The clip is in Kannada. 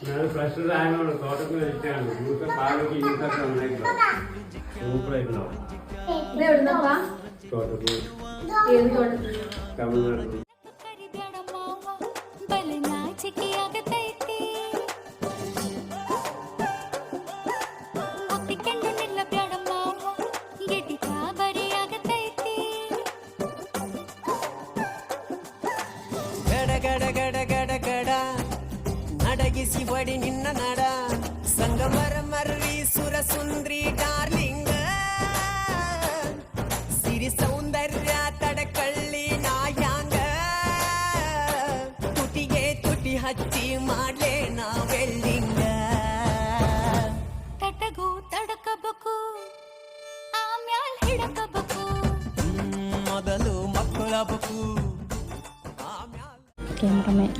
ನಾನು ಫಸ್ಟ್ ಟೈಮ್ ತೋಟಕ್ಕೆ ಇಟ್ಟಾను ಜ್ಯೂಸ್ ಪಾಲಕ್ಕೆ ಇಂಕಸ ఉన్నాయి ಸೂಪರ್ ಆಗಿ ನಾವು ಎಲ್ಲಿಂದಪ್ಪ ತೋಟಕ್ಕೆ ಏನು ತೋಟಕ್ಕೆ ತಮಿಳುನಾಡು ನಡಗಿಸಿ ಬಡಿ ನಿನ್ನ ನಡ ಸಂಗಮರ ಮರ್ರಿ ಸುರ ಸುಂದ್ರಿ ಡಾರ್ಲಿಂಗ ಸಿರಿ ಸೌಂದರ್ಯ ತಡಕಳ್ಳಿ ನಾಯಾಂಗ ತುಟಿಗೆ ತುಟಿ ಹಚ್ಚಿ ಮಾಡ್ಲೇ ನಾವೆಲ್ಲಿಂಗ ತಟಗೂ ತಡಕಬೇಕು ಆಮ್ಯಾಲ್ ಹಿಡಕಬೇಕು ಮೊದಲು ಮಕ್ಕಳಬೇಕು ಆಮ್ಯಾಲ್ ಕ್ಯಾಮ್ರಾಮನ್